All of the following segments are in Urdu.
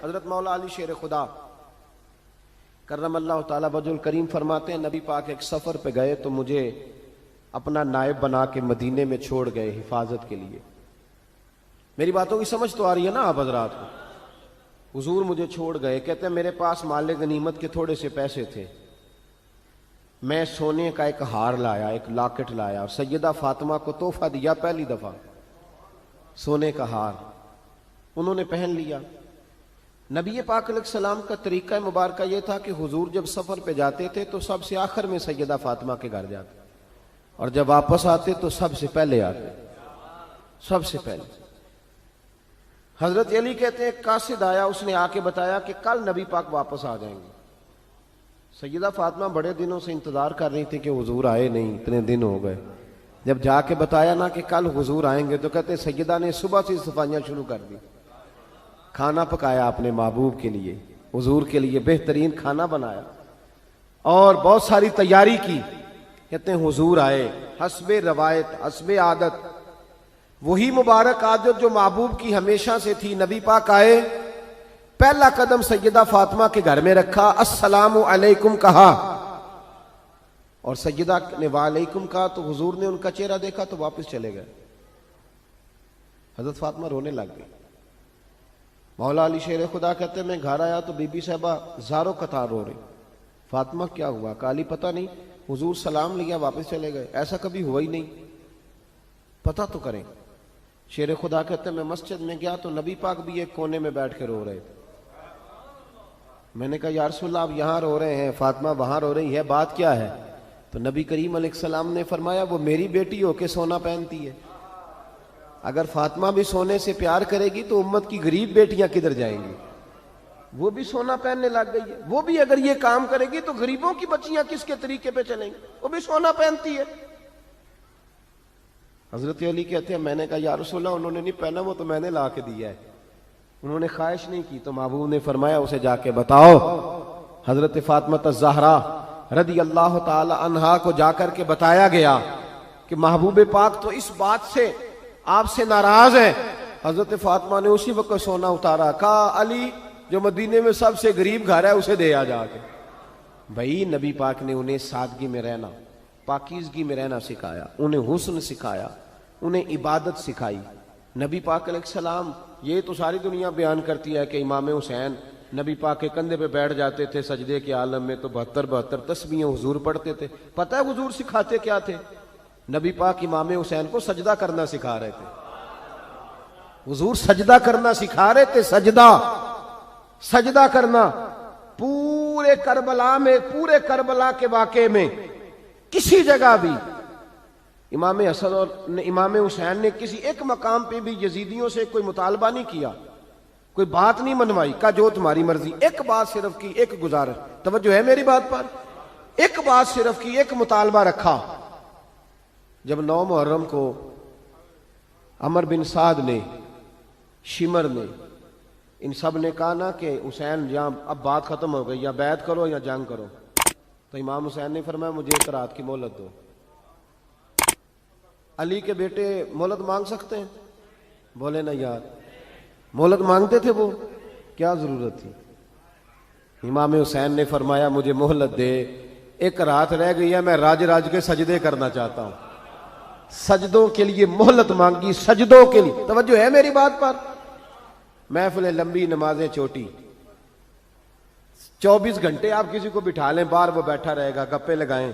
حضرت مولا علی شیر خدا کرم اللہ تعالی وجہ الکریم فرماتے ہیں نبی پاک ایک سفر پہ گئے تو مجھے اپنا نائب بنا کے مدینے میں چھوڑ گئے حفاظت کے لیے. میری باتوں کی سمجھ تو آ رہی ہے نا آپ حضرات کو؟ حضور مجھے چھوڑ گئے، کہتے ہیں میرے پاس مال غنیمت کے تھوڑے سے پیسے تھے، میں سونے کا ایک ہار لایا، ایک لاکٹ لایا اور سیدہ فاطمہ کو تحفہ دیا، پہلی دفعہ سونے کا ہار انہوں نے پہن لیا. نبی پاک علیہ السلام کا طریقہ مبارکہ یہ تھا کہ حضور جب سفر پہ جاتے تھے تو سب سے آخر میں سیدہ فاطمہ کے گھر جاتے اور جب واپس آتے تو سب سے پہلے آتے، سب سے پہلے. حضرت علی کہتے ہیں ایک قاصد آیا، اس نے آ کے بتایا کہ کل نبی پاک واپس آ جائیں گے. سیدہ فاطمہ بڑے دنوں سے انتظار کر رہی تھی کہ حضور آئے نہیں، اتنے دن ہو گئے. جب جا کے بتایا نا کہ کل حضور آئیں گے تو کہتے سیدہ نے صبح سے صفائیاں شروع کر دی، کھانا پکایا اپنے محبوب کے لیے، حضور کے لیے بہترین کھانا بنایا اور بہت ساری تیاری کی. کہتے ہیں حضور آئے، حسب روایت حسب عادت، وہی مبارک عادت جو محبوب کی ہمیشہ سے تھی. نبی پاک آئے، پہلا قدم سیدہ فاطمہ کے گھر میں رکھا، السلام علیکم کہا اور سیدہ نے وعلیکم کہا تو حضور نے ان کا چہرہ دیکھا تو واپس چلے گئے. حضرت فاطمہ رونے لگ گئی. مولا علی شیر خدا کہتے ہیں میں گھر آیا تو بی بی صاحبہ زاروں قطار رو رہی. فاطمہ کیا ہوا؟ کالی پتہ نہیں، حضور سلام لیا واپس چلے گئے، ایسا کبھی ہوا ہی نہیں، پتہ تو کریں. شیر خدا کہتے ہیں میں مسجد میں گیا تو نبی پاک بھی ایک کونے میں بیٹھ کے رو رہے تھے. میں نے کہا یا رسول اللہ آپ یہاں رو رہے ہیں، فاطمہ وہاں رو رہی ہے، بات کیا ہے؟ تو نبی کریم علیہ السلام نے فرمایا وہ میری بیٹی ہو کے سونا پہنتی ہے، اگر فاطمہ بھی سونے سے پیار کرے گی تو امت کی غریب بیٹیاں کدھر جائیں گی؟ وہ بھی سونا پہننے لگ گئی ہے، وہ بھی اگر یہ کام کرے گی تو غریبوں کی بچیاں کس کے طریقے پہ چلیں گی؟ وہ بھی سونا پہنتی ہے. حضرت علی کہتے ہیں میں نے کہا یا رسول اللہ انہوں نے نہیں پہنا، وہ تو میں نے لا کے دیا ہے، انہوں نے خواہش نہیں کی. تو محبوب نے فرمایا اسے جا کے بتاؤ. حضرت فاطمہ الزہرا رضی اللہ تعالی عنہا کو جا کر کے بتایا گیا کہ محبوب پاک تو اس بات سے آپ سے ناراض ہیں. حضرت فاطمہ نے اسی وقت سونا اتارا، کہا علی جو مدینے میں سب سے غریب گھر ہے اسے دے آ جا کے. بھائی نبی پاک نے انہیں سادگی میں رہنا، پاکیزگی میں رہنا سکھایا، انہیں حسن سکھایا، انہیں عبادت سکھائی. نبی پاک علیہ السلام، یہ تو ساری دنیا بیان کرتی ہے کہ امام حسین نبی پاک کے کندھے پہ بیٹھ جاتے تھے سجدے کے عالم میں تو 72 تسبیحیں حضور پڑھتے تھے. پتہ ہے حضور سکھاتے کیا تھے؟ نبی پاک امام حسین کو سجدہ کرنا سکھا رہے تھے. حضور سجدہ کرنا سکھا رہے تھے، سجدہ کرنا. پورے کربلا کے واقعے میں کسی جگہ بھی امام حسن اور امام حسین نے کسی ایک مقام پہ بھی یزیدیوں سے کوئی مطالبہ نہیں کیا، کوئی بات نہیں منوائی، کہا جو تمہاری مرضی. ایک بات صرف کی، ایک گزارش، توجہ ہے میری بات پر، ایک بات صرف کی، ایک مطالبہ رکھا. جب 9 محرم کو عمر بن سعد نے، شمر نے، ان سب نے کہا نا کہ حسین یا اب بات ختم ہو گئی، یا بیعت کرو یا جنگ کرو، تو امام حسین نے فرمایا مجھے ایک رات کی مہلت دو. علی کے بیٹے مہلت مانگ سکتے ہیں؟ بولے نا یار، مہلت مانگتے تھے وہ، کیا ضرورت تھی؟ امام حسین نے فرمایا مجھے مہلت دے، ایک رات رہ گئی ہے، میں راج کے سجدے کرنا چاہتا ہوں. سجدوں کے لیے مہلت مانگی، سجدوں کے لیے. توجہ ہے میری بات پر؟ محفلیں لمبی، نمازیں چھوٹی. 24 گھنٹے آپ کسی کو بٹھا لیں باہر، وہ بیٹھا رہے گا، گپے لگائیں.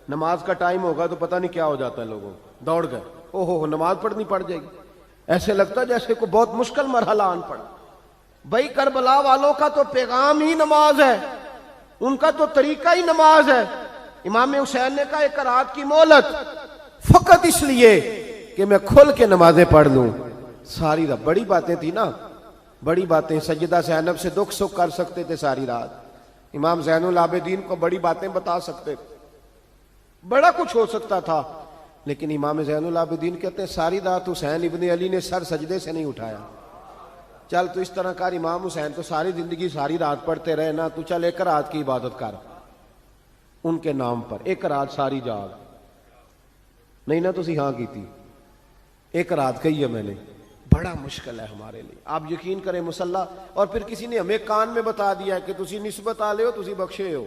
نماز کا ٹائم ہوگا تو پتہ نہیں کیا ہو جاتا ہے، لوگوں دوڑ گئے، او ہو نماز پڑھنی پڑ جائے گی. ایسے لگتا ہے جیسے کوئی بہت مشکل مرحلہ آن پڑا. بھائی کربلا والوں کا تو پیغام ہی نماز ہے، ان کا تو طریقہ ہی نماز ہے. امام حسین نے کہا ایک رات کی مہلت، فقط اس لیے کہ میں کھل کے نمازیں پڑھ لوں. ساری رات بڑی باتیں تھی نا، بڑی باتیں. سیدہ زینب سے دکھ سکھ کر سکتے تھے ساری رات، امام زین العابدین کو بڑی باتیں بتا سکتے تھے، بڑا کچھ ہو سکتا تھا. لیکن امام زین العابدین کہتے ہیں ساری رات حسین ابن علی نے سر سجدے سے نہیں اٹھایا. چل تو اس طرح کر، امام حسین تو ساری زندگی ساری رات پڑھتے رہے نا، تو چل ایک رات کی عبادت کر ان کے نام پر، ایک رات ساری جاگ. نہیں نا تسی ہاں کی تھی، ایک رات کہی ہے میں نے، بڑا مشکل ہے ہمارے لیے. آپ یقین کریں مسلح، اور پھر کسی نے ہمیں کان میں بتا دیا کہ تسی نسبت آ لے ہو، تسی بخشے ہو.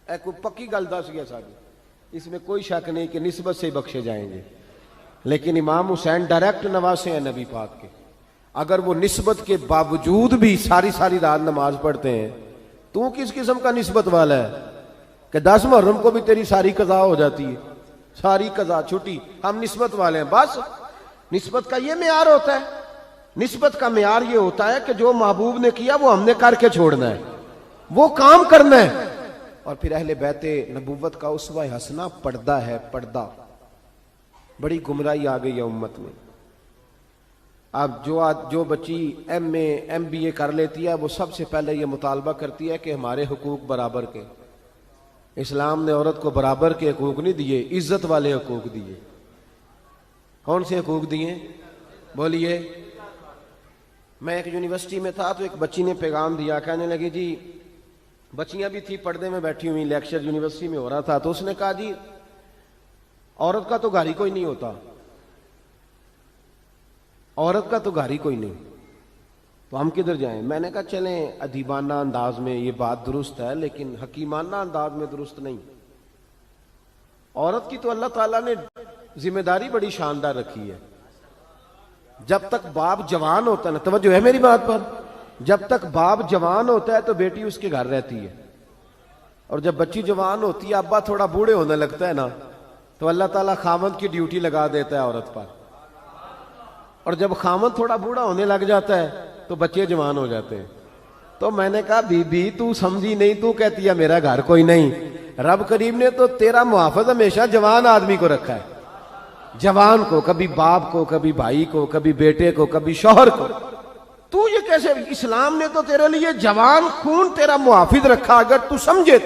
اے کوئی پکی گل دس گیا ساری، اس میں کوئی شک نہیں کہ نسبت سے بخشے جائیں گے. لیکن امام حسین ڈائریکٹ نواسے ہیں نبی پاک کے. اگر وہ نسبت کے باوجود بھی ساری ساری رات نماز پڑھتے ہیں، تو کس قسم کا نسبت والا ہے کہ 10 محرم کو بھی تیری ساری قضا ہو جاتی ہے، ساری قضا چھٹی، ہم نسبت والے ہیں. بس نسبت کا یہ معیار ہوتا ہے. نسبت کا معیار یہ ہوتا ہے کہ جو محبوب نے کیا وہ ہم نے کر کے چھوڑنا ہے، وہ کام کرنا ہے. اور پھر اہل بیت نبوت کا اسوہ حسنہ پردہ ہے. پردہ بڑی گمراہی آ گئی ہے امت میں. اب جو بچی ایم بی اے کر لیتی ہے وہ سب سے پہلے یہ مطالبہ کرتی ہے کہ ہمارے حقوق برابر کے. اسلام نے عورت کو برابر کے حقوق نہیں دیے، عزت والے حقوق دیے. کون سے حقوق دیے بولیے؟ میں ایک یونیورسٹی میں تھا تو ایک بچی نے پیغام دیا، کہنے لگی جی، بچیاں بھی تھی پردے میں بیٹھی ہوئی، لیکچر یونیورسٹی میں ہو رہا تھا، تو اس نے کہا جی عورت کا تو گھر ہی کوئی نہیں ہوتا، عورت کا تو گھر ہی کوئی نہیں، تو ہم کدھر جائیں؟ میں نے کہا چلیں ادیبانہ انداز میں یہ بات درست ہے لیکن حکیمانہ انداز میں درست نہیں. عورت کی تو اللہ تعالیٰ نے ذمہ داری بڑی شاندار رکھی ہے. جب تک باپ جوان ہوتا ہے نا، توجہ ہے میری بات پر، جب تک باپ جوان ہوتا ہے تو بیٹی اس کے گھر رہتی ہے، اور جب بچی جوان ہوتی ہے، ابا تھوڑا بوڑھے ہونے لگتا ہے نا، تو اللہ تعالیٰ خامند کی ڈیوٹی لگا دیتا ہے عورت پر. اور جب خامند تھوڑا بوڑھا ہونے لگ جاتا ہے تو بچے جوان ہو جاتے ہیں. تو میں نے کہا بی بی تو سمجھی نہیں، تو کہتی ہے میرا گھر کوئی نہیں. رب کریم نے تو تیرا محافظ ہمیشہ جوان آدمی کو رکھا ہے، جوان کو، کبھی باپ کو، کبھی بھائی کو، کبھی بیٹے کو، کبھی شوہر کو. تو یہ کیسے؟ اسلام نے تو تیرے لیے جوان خون تیرا محافظ رکھا. اگر تو سمجھے.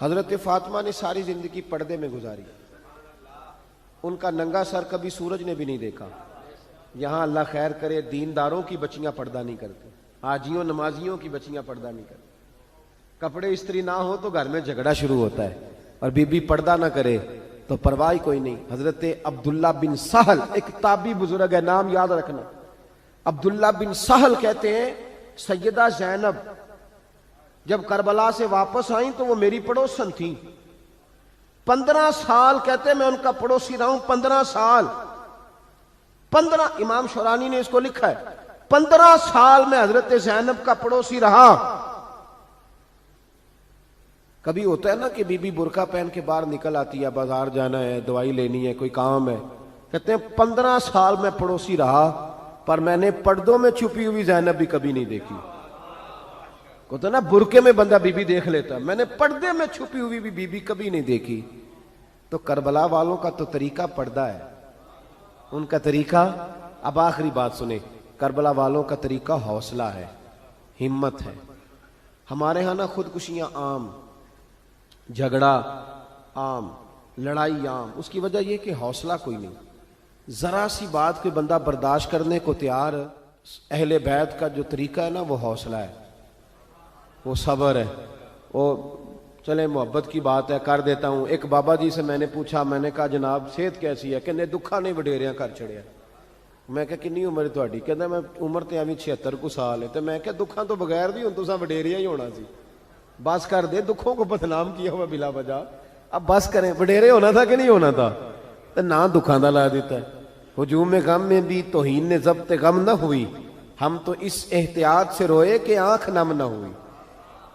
حضرت فاطمہ نے ساری زندگی پردے میں گزاری، ان کا ننگا سر کبھی سورج نے بھی نہیں دیکھا. یہاں اللہ خیر کرے دینداروں کی بچیاں پردہ نہیں کرتی، حاجیوں نمازیوں کی بچیاں پردہ نہیں کرتی. کپڑے استری نہ ہو تو گھر میں جھگڑا شروع ہوتا ہے، اور بی بی پردہ نہ کرے تو پرواہ کوئی نہیں. حضرت عبداللہ بن سہل ایک تابعی بزرگ ہے، نام یاد رکھنا. عبداللہ بن سہل کہتے ہیں سیدہ زینب جب کربلا سے واپس آئیں تو وہ میری پڑوسن تھیں. 15 سال کہتے میں ان کا پڑوسی رہا ہوں. 15 سال، 15، امام شورانی نے اس کو لکھا ہے، 15 سال میں حضرت زینب کا پڑوسی رہا. کبھی ہوتا ہے نا کہ بی بی برقع پہن کے باہر نکل آتی ہے، بازار جانا ہے، دوائی لینی ہے، کوئی کام ہے. کہتے ہیں 15 سال میں پڑوسی رہا، پر میں نے پردوں میں چھپی ہوئی زینب بھی کبھی نہیں دیکھی. ہوتا نا برقعے میں بندہ بی بی دیکھ لیتا، میں نے پردے میں چھپی ہوئی بھی بی بی کبھی نہیں دیکھی. تو کربلا والوں کا تو طریقہ پردہ ہے، ان کا طریقہ. اب آخری بات سنیں، کربلا والوں کا طریقہ حوصلہ ہے، ہمت ہے. ہمارے ہاں نا خودکشیاں عام، جھگڑا عام، لڑائی عام. اس کی وجہ یہ کہ حوصلہ کوئی نہیں. ذرا سی بات کوئی بندہ برداشت کرنے کو تیار. اہل بیت کا جو طریقہ ہے نا وہ حوصلہ ہے، وہ صبر ہے. وہ چلے محبت کی بات ہے کر دیتا ہوں. ایک بابا جی سے میں نے پوچھا، میں نے کہا جناب صحت کیسی ہے؟ کہ دکھا نہیں وڈیریاں کر چھڑیا. میں کہا کنی عمر تھوڑی؟ کہتا میں عمر تے ایویں 76 کو سال ہے. تو میں کہا دکھاں تو بغیر بھی ہوں تو وڈیریا ہی ہونا سی. بس کر دے، دکھوں کو بدنام کیا ہوا بلا وجہ. اب بس کریں، وڈیرے ہونا تھا کہ نہیں ہونا تھا؟ تو نہ دکھاں دا لا دیتا ہے. ہجوم غم میں بھی توہین نے ضبط غم نہ ہوئی، ہم تو اس احتیاط سے روئے کہ آنکھ نم نہ ہوئی.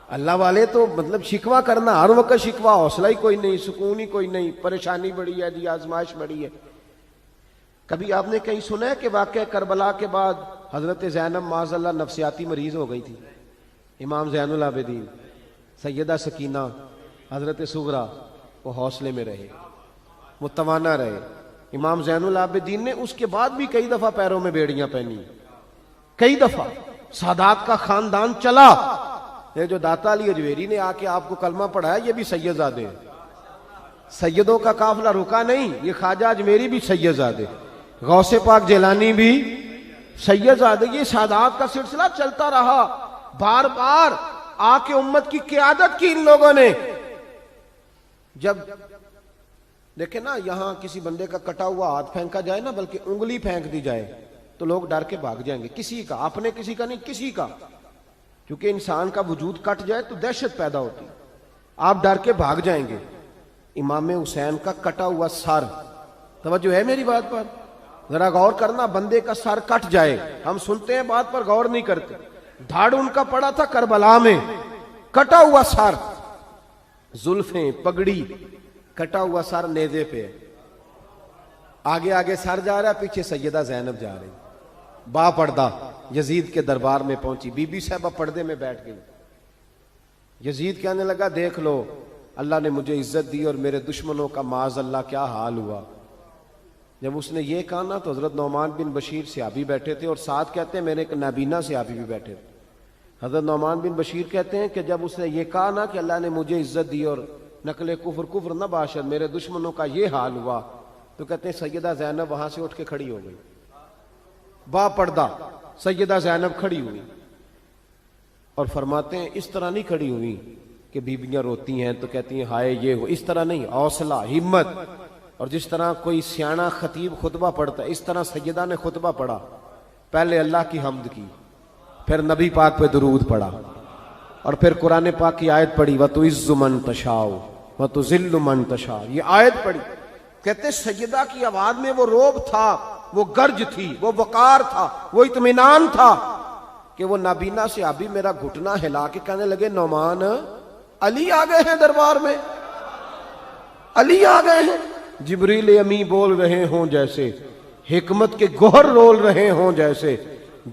اللہ والے تو مطلب شکوہ کرنا ہر وقت شکوہ، حوصلہ ہی کوئی نہیں، سکون ہی کوئی نہیں، پریشانی بڑی ہے جی، آزمائش بڑی ہے. کبھی آپ نے کہیں سنا ہے کہ واقعہ کربلا کے بعد حضرت زینب معاذ اللہ نفسیاتی مریض ہو گئی تھی؟ امام زین العابدین، سیدہ سکینہ، حضرت صغرا، وہ حوصلے میں رہے، متوانا رہے. امام زین العابدین نے اس کے بعد بھی کئی دفعہ پیروں میں بیڑیاں پہنی، کئی دفعہ. سادات کا خاندان چلا. یہ جو داتا علی اجویری نے آ کے آپ کو کلمہ پڑھایا یہ بھی سید زادے ہیں. سیدوں کا قافلہ رکا نہیں، یہ خواجہ اجمیری بھی سید زادے، غوث پاک جیلانی بھی سید زادے. یہ سادات کا سلسلہ چلتا رہا. بار بار آ کے امت کی قیادت کی ان لوگوں نے. جب دیکھیں نا یہاں کسی بندے کا کٹا ہوا ہاتھ پھینکا جائے نا، بلکہ انگلی پھینک دی جائے تو لوگ ڈر کے بھاگ جائیں گے، کسی کا، اپنے کسی کا نہیں، کسی کا، کیونکہ انسان کا وجود کٹ جائے تو دہشت پیدا ہوتی، آپ ڈر کے بھاگ جائیں گے۔ امام حسین کا کٹا ہوا سر، توجہ ہے میری بات پر؟ ذرا غور کرنا، بندے کا سر کٹ جائے، ہم سنتے ہیں بات پر غور نہیں کرتے۔ دھاڑ ان کا پڑا تھا کربلا میں، کٹا ہوا سر، زلفیں، پگڑی، کٹا ہوا سر نیزے پہ، آگے آگے سر جا رہا ہے، پیچھے سیدہ زینب جا رہی، با پردہ یزید کے دربار میں پہنچی، بی بی صاحبہ پردے میں بیٹھ گئی۔ یزید کہنے لگا دیکھ لو اللہ نے مجھے عزت دی اور میرے دشمنوں کا معاذ اللہ کیا حال ہوا۔ جب اس نے یہ کہا نا تو حضرت نعمان بن بشیر صحابی بیٹھے تھے، اور ساتھ کہتے ہیں میرے ایک نابینا صحابی بھی بیٹھے تھے۔ حضرت نعمان بن بشیر کہتے ہیں کہ جب اس نے یہ کہا نا کہ اللہ نے مجھے عزت دی اور نقل کفر کفر نہ باشد، میرے دشمنوں کا یہ حال ہوا، تو کہتے ہیں سیدہ زینب وہاں سے اٹھ کے کھڑی ہو گئی، با پردہ سیدہ زینب کھڑی ہوئی، اور فرماتے ہیں اس طرح نہیں کھڑی ہوئی کہ بیویاں روتی ہیں تو کہتی ہیں ہائے یہ ہو، اس طرح نہیں، حوصلہ، ہمت، اور جس طرح کوئی سیاںا خطیب خطبہ پڑھتا ہے اس طرح سیدہ نے خطبہ پڑھا، پہلے اللہ کی حمد کی، پھر نبی پاک پہ درود پڑھا، اور پھر قرآن پاک کی آیت پڑھی وَتُعِزُّ مَن تَشَاءُ وَتُذِلُّ مَن تَشَاءُ، یہ آیت پڑھی۔ کہتے سیدہ کی آواز میں وہ روب تھا، وہ گرج تھی، وہ وقار تھا، وہ اطمینان تھا کہ وہ نابینا صحابی میرا گھٹنا ہلا کے کہنے لگے نعمان علی آ گئے ہیں دربار میں، علی آ گئے ہیں، جبریل امی بول رہے ہوں جیسے، حکمت کے گوہر رول رہے ہوں جیسے،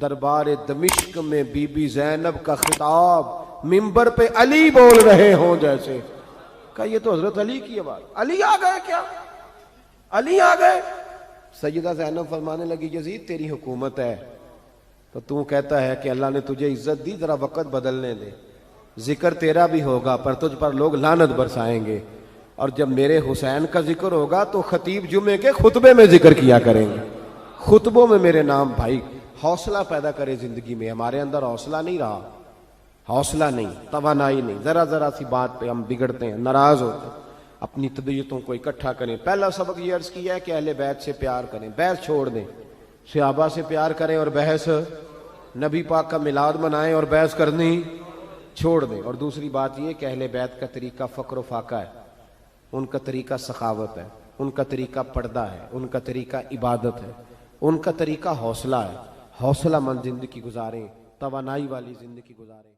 دربار دمشق میں بی بی زینب کا خطاب منبر پہ علی بول رہے ہوں جیسے۔ کہا یہ تو حضرت علی کی آواز، علی آ گئے کیا، علی آ گئے؟ سیدہ زینب فرمانے لگی یزید تیری حکومت ہے تو تو کہتا ہے کہ اللہ نے تجھے عزت دی، ذرا وقت بدلنے دے، ذکر تیرا بھی ہوگا پر تجھ پر لوگ لعنت برسائیں گے، اور جب میرے حسین کا ذکر ہوگا تو خطیب جمعے کے خطبے میں ذکر کیا کریں گے، خطبوں میں میرے نام۔ بھائی حوصلہ پیدا کرے زندگی میں، ہمارے اندر حوصلہ نہیں رہا، حوصلہ نہیں، توانائی نہیں، ذرا ذرا سی بات پہ ہم بگڑتے ہیں، ناراض ہوتے ہیں، اپنی طبیعتوں کو اکٹھا کریں۔ پہلا سبق یہ عرض کیا ہے کہ اہل بیت سے پیار کریں، بحث چھوڑ دیں، صحابہ سے پیار کریں اور بحث، نبی پاک کا میلاد منائیں اور بحث کرنی چھوڑ دیں۔ اور دوسری بات یہ کہ اہل بیت کا طریقہ فقر و فاقہ ہے، ان کا طریقہ سخاوت ہے، ان کا طریقہ پردہ ہے، ان کا طریقہ عبادت ہے، ان کا طریقہ حوصلہ ہے۔ حوصلہ مند زندگی گزاریں، توانائی والی زندگی گزاریں۔